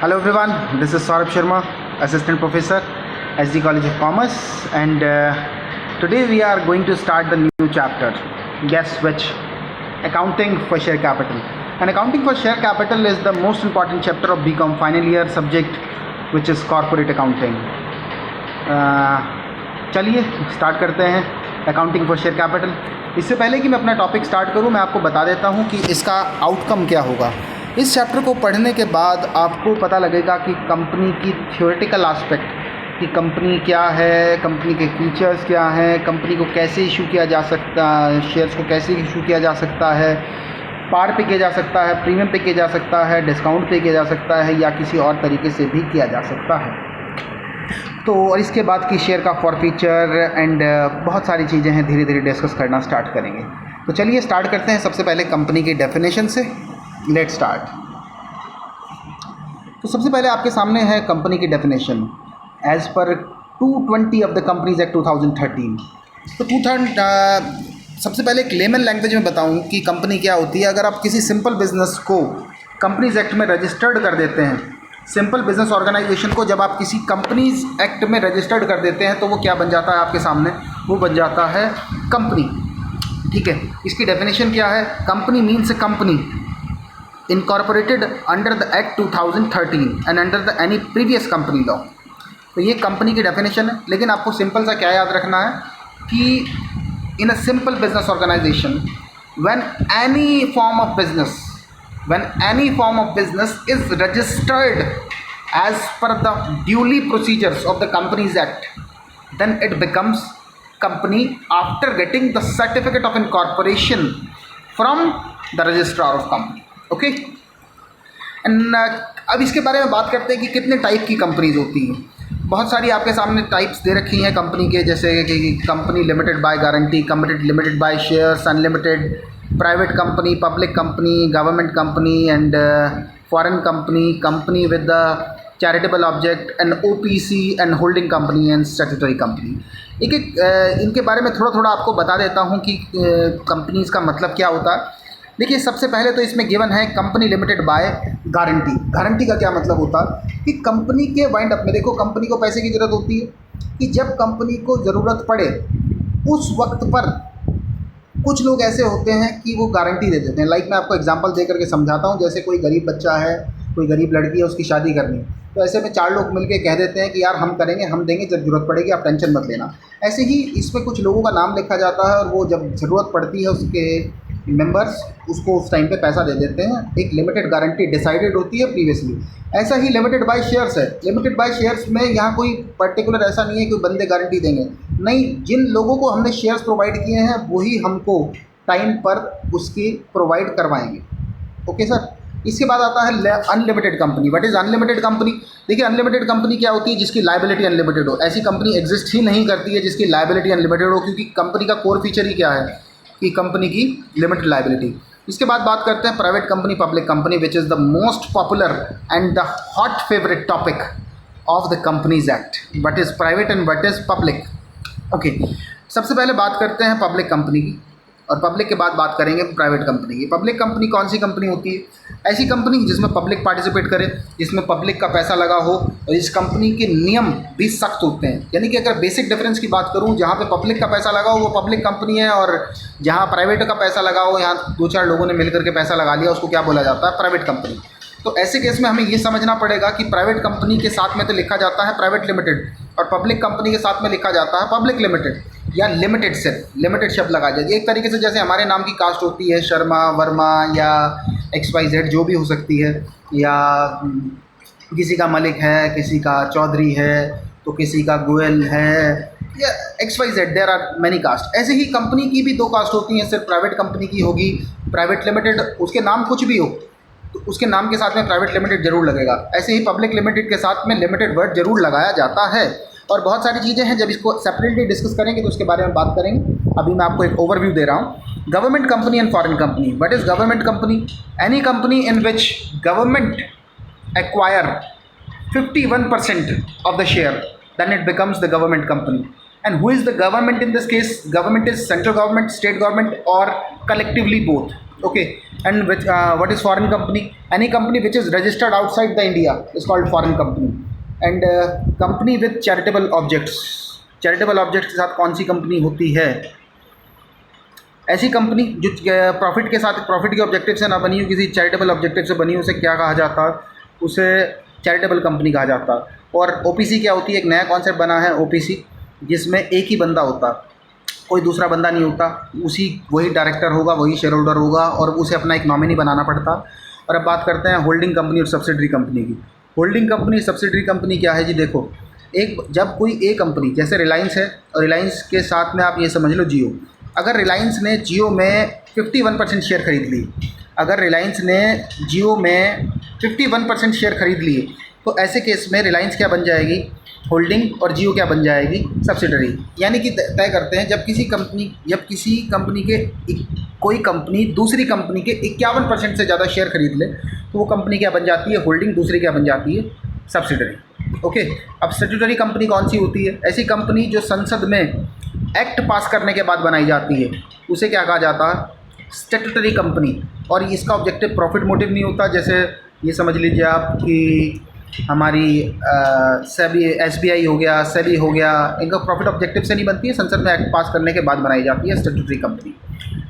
Hello everyone, this is Saurabh Sharma, Assistant Professor, SD College of Commerce, and today we are going to start the new chapter. Guess which? Accounting for Share Capital. And Accounting for Share Capital is the most important chapter of BCom final year subject, which is Corporate Accounting. चलिए start करते हैं accounting for share capital. इससे पहले कि मैं अपना topic start करूं, मैं आपको बता देता हूं कि इसका आउटकम क्या होगा। इस चैप्टर को पढ़ने के बाद आपको पता लगेगा कि कंपनी की थ्योरेटिकल एस्पेक्ट, कि कंपनी क्या है, कंपनी के फीचर्स क्या हैं, कंपनी को कैसे इशू किया जा सकता है, शेयर्स को कैसे इशू किया जा सकता है, पार पे किया जा सकता है, प्रीमियम पे किया जा सकता है, डिस्काउंट पे किया जा सकता है, या किसी और तरीके से भी किया जा सकता है। तो और इसके बाद की शेयर का फॉरफीचर एंड बहुत सारी चीज़ें हैं, धीरे धीरे डिस्कस करना स्टार्ट करेंगे। तो चलिए स्टार्ट करते हैं सबसे पहले कंपनी की डेफिनेशन से। Let's start. तो सबसे पहले आपके सामने है कंपनी की definition as per 220 of the companies act 2013। तो सबसे पहले एक लेमन लैंग्वेज में बताऊं कि कंपनी क्या होती है। अगर आप किसी सिंपल बिजनेस को कंपनीज एक्ट में रजिस्टर्ड कर देते हैं, सिंपल बिजनेस ऑर्गेनाइजेशन को जब आप किसी कंपनीज एक्ट में रजिस्टर्ड कर देते हैं, तो वो क्या बन जाता है आपके सामने? वो बन जाता है कंपनी। ठीक है, इसकी डेफिनेशन क्या है? Company means A company incorporated under the act 2013 and under the any previous company law. तो ये कंपनी की डेफिनेशन है। लेकिन आपको सिंपल सा क्या याद रखना है कि in a simple business organization when any form of business when any form of business is registered as per the duly procedures of the Companies Act, then it becomes company after getting the certificate of incorporation from the registrar of company. Okay, and अब इसके बारे में बात करते हैं कि कितने type की कंपनीज होती हैं। बहुत सारी आपके सामने टाइप्स दे रखी हैं कंपनी के, जैसे कि company limited by guarantee, company limited by shares, unlimited, private company, public company, government company and foreign company, company with the charitable object and OPC and holding company and statutory company. एक एक इनके बारे में थोड़ा थोड़ा आपको बता देता हूँ कि कंपनीज़ का मतलब क्या होता है। देखिए, सबसे पहले तो इसमें गिवन है company limited by guarantee. Guarantee का क्या मतलब होता है कि कंपनी के वाइंड अप में, देखो कंपनी को पैसे की ज़रूरत होती है कि जब कंपनी को ज़रूरत पड़े उस वक्त पर कुछ लोग ऐसे होते हैं कि वो गारंटी दे देते हैं। लाइक मैं आपको एग्जांपल दे करके समझाता हूँ। जैसे कोई गरीब बच्चा है, कोई गरीब लड़की है, उसकी शादी करनी है, तो ऐसे में 4 लोग मिलके कह देते हैं कि यार हम करेंगे, हम देंगे, जब ज़रूरत पड़ेगी आप टेंशन मत लेना। ऐसे ही इसमें कुछ लोगों का नाम लिखा जाता है और वो जब ज़रूरत पड़ती है उसके मेंबर्स उसको उस टाइम पे पैसा दे देते हैं। एक लिमिटेड गारंटी डिसाइडेड होती है प्रीवियसली। ऐसा ही लिमिटेड बाय शेयर्स है। लिमिटेड बाय शेयर्स में यहाँ कोई पर्टिकुलर ऐसा नहीं है कि बंदे गारंटी देंगे, नहीं, जिन लोगों को हमने शेयर्स प्रोवाइड किए हैं वही हमको टाइम पर उसकी प्रोवाइड करवाएंगे। Okay sir. इसके बाद आता है unlimited company. What is unlimited company? देखिए, अनलिमिटेड कंपनी क्या होती है? जिसकी लायबिलिटी अनलिमिटेड हो। ऐसी कंपनी एग्जिस्ट ही नहीं करती है जिसकी लायबिलिटी अनलिमिटेड हो, क्योंकि कंपनी का कोर फीचर ही क्या है कि कंपनी की लिमिटेड लायबिलिटी। इसके बाद बात करते हैं private company, public company, which is the most popular and the hot favourite topic of the companies act. What is private and what is public? Okay, सबसे पहले बात करते हैं पब्लिक कंपनी की, और पब्लिक के बाद बात करेंगे प्राइवेट कंपनी की। पब्लिक कंपनी कौन सी कंपनी होती है? ऐसी कंपनी जिसमें पब्लिक पार्टिसिपेट करे, जिसमें पब्लिक का पैसा लगा हो, और इस कंपनी के नियम भी सख्त होते हैं। यानी कि अगर बेसिक डिफरेंस की बात करूं, जहां पे पब्लिक का पैसा लगा हो वो पब्लिक कंपनी है, और जहां प्राइवेट का पैसा लगा हो, यहाँ 2-4 लोगों ने मिलकर के पैसा लगा लिया, उसको क्या बोला जाता है? Private company. तो ऐसे केस में हमें ये समझना पड़ेगा कि प्राइवेट कंपनी के साथ में तो लिखा जाता है प्राइवेट लिमिटेड, और पब्लिक कंपनी के साथ में लिखा जाता है पब्लिक लिमिटेड या लिमिटेड से लिमिटेड शब्द लगा जाए। एक तरीके से जैसे हमारे नाम की कास्ट होती है, शर्मा, वर्मा या XYZ जो भी हो सकती है, या किसी का मलिक है, किसी का चौधरी है, तो किसी का गोयल है, या XYZ, there are many caste. ऐसे ही कंपनी की भी 2 कास्ट होती हैं। सिर्फ प्राइवेट कंपनी की होगी प्राइवेट लिमिटेड, उसके नाम कुछ भी हो तो उसके नाम के साथ में प्राइवेट लिमिटेड जरूर लगेगा। ऐसे ही पब्लिक लिमिटेड के साथ में लिमिटेड वर्ड जरूर लगाया जाता है। और बहुत सारी चीज़ें हैं, जब इसको सेपरेटली डिस्कस करेंगे तो उसके बारे में बात करेंगे। अभी मैं आपको एक ओवरव्यू दे रहा हूँ। Government company and foreign company. What is government company? Any company in which government acquire 51% of the share, then it becomes the government company. And who is the government in this case? Government is central government, state government, or collectively both. Okay, and which what is foreign company? Any company which is registered outside the India is called foreign company. And company with charitable objects. Charitable objects के साथ कौन सी company होती है? ऐसी company जो profit के साथ, profit के ऑब्जेक्टिव से ना बनी हो, किसी चैरिटेबल ऑब्जेक्टिव से बनी हो, उसे क्या कहा जाता है? उसे चैरिटेबल कंपनी कहा जाता है। और ओपीसी क्या होती है? एक नया कॉन्सेप्ट बना है ओपीसी, जिसमें एक ही बंदा होता, कोई दूसरा बंदा नहीं होता, वही डायरेक्टर होगा, वही शेयर होल्डर होगा, और उसे अपना एक नॉमिनी बनाना पड़ता। और अब बात करते हैं होल्डिंग कंपनी और सब्सिडरी कंपनी की। होल्डिंग कंपनी, सब्सिडरी कंपनी क्या है जी? देखो, जब कोई एक कंपनी, जैसे रिलायंस है, और रिलायंस के साथ में आप ये समझ लो जियो, अगर रिलायंस ने जियो में 51% शेयर खरीद ली, अगर रिलायंस ने जियो में 51% शेयर खरीद लिए, तो ऐसे केस में रिलायंस क्या बन जाएगी? होल्डिंग, और जियो क्या बन जाएगी? सब्सिडरी। यानी कि तय करते हैं, जब किसी कंपनी के कोई कंपनी दूसरी कंपनी के 51% से ज़्यादा शेयर खरीद ले, तो वो कंपनी क्या बन जाती है? होल्डिंग। दूसरी क्या बन जाती है? सब्सिडरी। ओके, अब स्टैट्यूटरी कंपनी कौन सी होती है? ऐसी कंपनी जो संसद में एक्ट पास करने के बाद बनाई जाती है, उसे क्या कहा जाता है? Statutory company. और इसका ऑब्जेक्टिव प्रॉफिट मोटिव नहीं होता। जैसे ये समझ लीजिए आप कि हमारी सेबी, एसबीआई हो गया, सेबी हो गया, इनका प्रॉफिट ऑब्जेक्टिव से नहीं बनती है, संसद में एक्ट पास करने के बाद बनाई जाती है स्टैट्यूटरी कंपनी।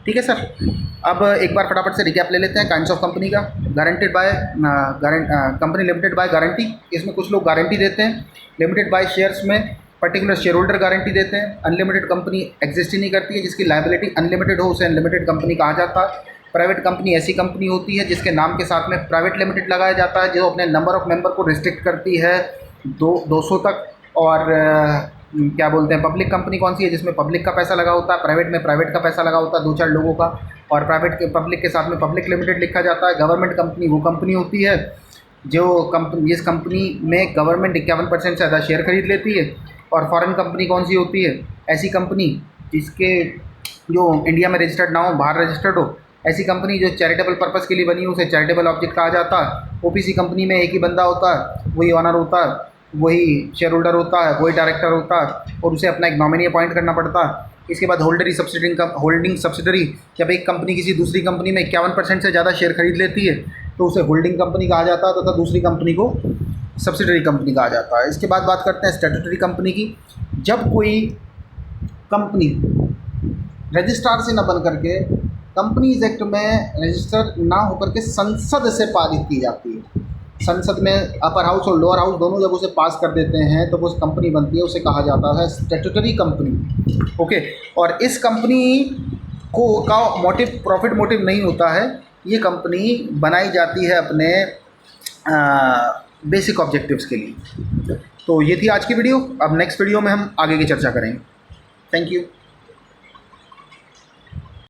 ठीक है सर। अब एक बार फटाफट से रिकैप ले लेते हैं काइंड्स ऑफ कंपनी का। Guaranteed by company limited by guarantee, इसमें कुछ लोग गारंटी देते हैं। लिमिटेड बाय शेयर्स में पर्टिकुलर शेयर होल्डर गारंटी देते हैं। अनलिमिटेड कंपनी एग्जिस्ट ही नहीं करती है, जिसकी लायबिलिटी अनलिमिटेड हो, उसे अनलिमिटेड कंपनी कहा जाता है। प्राइवेट कंपनी ऐसी कंपनी होती है जिसके नाम के साथ में प्राइवेट लिमिटेड लगाया जाता है, जो अपने नंबर ऑफ़ मेंबर को रिस्ट्रिक्ट करती है 200 तक। और क्या बोलते हैं, पब्लिक कंपनी कौन सी है? जिसमें पब्लिक का पैसा लगा होता है, प्राइवेट में प्राइवेट का पैसा लगा होता है, 2-4 लोगों का। और पब्लिक के साथ में पब्लिक लिमिटेड लिखा जाता है। गवर्नमेंट कंपनी वो कंपनी होती है जिस कंपनी में गवर्नमेंट 51% से ज़्यादा शेयर खरीद लेती है। और फॉरेन कंपनी कौन सी होती है? ऐसी कंपनी जिसके जो इंडिया में रजिस्टर्ड ना हो, बाहर रजिस्टर्ड हो। ऐसी कंपनी जो चैरिटेबल पर्पस के लिए बनी हो, उसे चैरिटेबल ऑब्जेक्ट कहा जाता है। ओपीसी कंपनी में एक ही बंदा होता है, वही ऑनर होता है, वही शेयर होल्डर होता है, वही डायरेक्टर होता है, और उसे अपना एक नॉमिनी अपॉइंट करना पड़ता है। इसके बाद होल्डिंग सब्सिडरी, जब एक कंपनी किसी दूसरी कंपनी में 51% से ज़्यादा शेयर खरीद लेती है, तो उसे होल्डिंग कंपनी कहा जाता है, तथा दूसरी कंपनी को सब्सिडरी कंपनी कहा जाता है। इसके बाद बात करते हैं स्टैट्यूटरी कंपनी की। जब कोई कंपनी रजिस्ट्रार से न बन करके कंपनीज एक्ट में रजिस्टर ना होकर के संसद से पारित की जाती है, संसद में अपर हाउस और लोअर हाउस दोनों जब उसे पास कर देते हैं, तो वो कंपनी बनती है, उसे कहा जाता है स्टैट्यूटरी कंपनी। ओके, और इस कंपनी का मोटिव प्रॉफिट मोटिव नहीं होता है। ये कंपनी बनाई जाती है अपने बेसिक ऑब्जेक्टिव्स के लिए। तो ये थी आज की वीडियो। अब नेक्स्ट वीडियो में हम आगे की चर्चा करेंगे। Thank you.